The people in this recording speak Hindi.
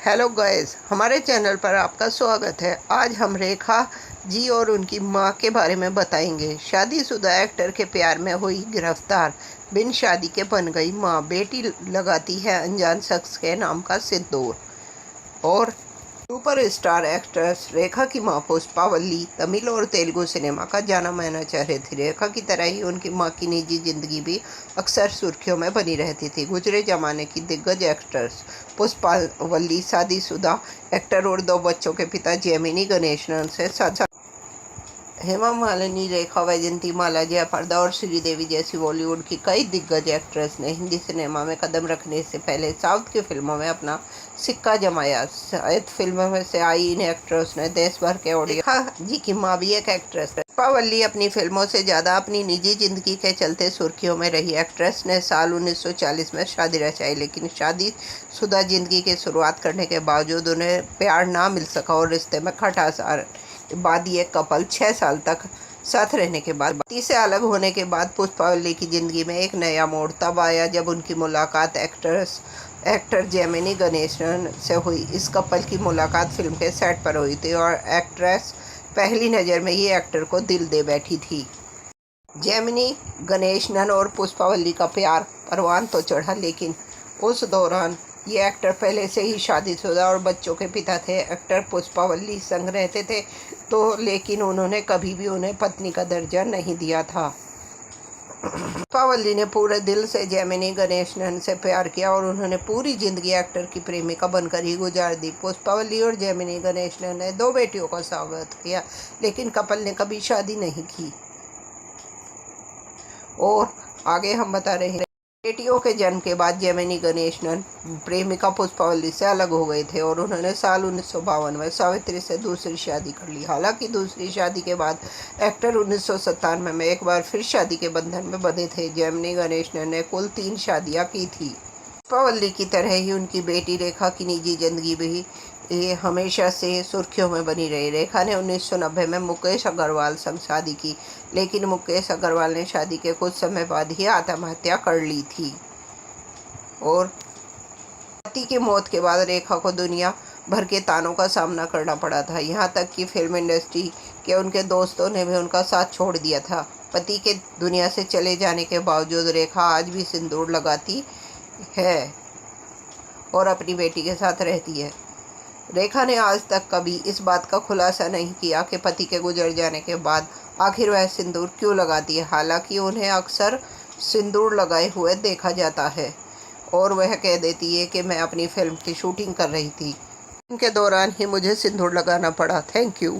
हेलो गाइस, हमारे चैनल पर आपका स्वागत है। आज हम रेखा जी और उनकी मां के बारे में बताएंगे। शादीशुदा एक्टर के प्यार में हुई गिरफ्तार, बिन शादी के बन गई मां, बेटी लगाती है अनजान शख्स के नाम का सिंदूर। और सुपरस्टार एक्ट्रेस रेखा की मां पुष्पावल्ली तमिल और तेलुगु सिनेमा का जाना माना चेहरा थी। रेखा की तरह ही उनकी मां की निजी जिंदगी भी अक्सर सुर्खियों में बनी रहती थी। गुजरे जमाने की दिग्गज एक्ट्रेस पुष्पावल्ली शादीशुदा एक्टर और 2 बच्चों के पिता जेमिनी गणेशन से साथ हेमा मालिनी, रेखा, वैजयंती माला, जयाप्रदा और श्रीदेवी जैसी बॉलीवुड की कई दिग्गज एक्ट्रेस ने हिंदी सिनेमा में कदम रखने से पहले साउथ की फिल्मों में अपना सिक्का जमाया। शायद फिल्मों में से आई इन एक्ट्रेस ने देश भर के ऑडियंस। रेखा जी की मां भी एक एक्ट्रेस है। पुष्पावल्ली अपनी फिल्मों से ज़्यादा अपनी निजी जिंदगी के चलते सुर्खियों में रही। एक्ट्रेस ने साल 1940 में शादी रचाई, लेकिन शादीशुदा जिंदगी की शुरुआत करने के बावजूद उन्हें प्यार ना मिल सका और रिश्ते में खटास बाद ये कपल 6 साल तक साथ रहने के बाद पति से अलग होने के बाद पुष्पावल्ली की जिंदगी में एक नया मोड़ तब आया जब उनकी मुलाकात एक्टर जेमिनी गणेशन से हुई। इस कपल की मुलाकात फिल्म के सेट पर हुई थी और एक्ट्रेस पहली नज़र में ही एक्टर को दिल दे बैठी थी। जेमिनी गणेशन और पुष्पावल्ली का प्यार परवान तो चढ़ा, लेकिन उस दौरान ये एक्टर पहले से ही शादीशुदा और बच्चों के पिता थे। एक्टर पुष्पावल्ली संग रहते थे लेकिन उन्होंने कभी भी उन्हें पत्नी का दर्जा नहीं दिया था। पुष्पावल्ली ने पूरे दिल से जेमिनी गणेशन से प्यार किया और उन्होंने पूरी जिंदगी एक्टर की प्रेमिका बनकर ही गुजार दी। पुष्पावल्ली और जेमिनी गणेशन ने 2 बेटियों का स्वागत किया, लेकिन कपल ने कभी शादी नहीं की। और आगे हम बता रहे हैं, बेटियों के जन्म के बाद जेमिनी गणेशन प्रेमिका पुष्पावल्ली से अलग हो गए थे और उन्होंने साल 1952 में सावित्री से दूसरी शादी कर ली। हालांकि दूसरी शादी के बाद एक्टर 1997 में एक बार फिर शादी के बंधन में बंधे थे। जेमिनी गणेशन ने कुल 3 शादियां की थी। पुष्पावल्ली की तरह ही उनकी बेटी रेखा की निजी जिंदगी भी ये हमेशा से सुर्खियों में बनी रही। रेखा ने 1990 में मुकेश अग्रवाल संग शादी की, लेकिन मुकेश अग्रवाल ने शादी के कुछ समय बाद ही आत्महत्या कर ली थी। और पति की मौत के बाद रेखा को दुनिया भर के तानों का सामना करना पड़ा था। यहाँ तक कि फिल्म इंडस्ट्री के उनके दोस्तों ने भी उनका साथ छोड़ दिया था। पति के दुनिया से चले जाने के बावजूद रेखा आज भी सिंदूर लगाती है और अपनी बेटी के साथ रहती है। रेखा ने आज तक कभी इस बात का खुलासा नहीं किया कि पति के गुजर जाने के बाद आखिर वह सिंदूर क्यों लगाती है। हालांकि उन्हें अक्सर सिंदूर लगाए हुए देखा जाता है और वह कह देती है कि मैं अपनी फिल्म की शूटिंग कर रही थी, इनके दौरान ही मुझे सिंदूर लगाना पड़ा। Thank you.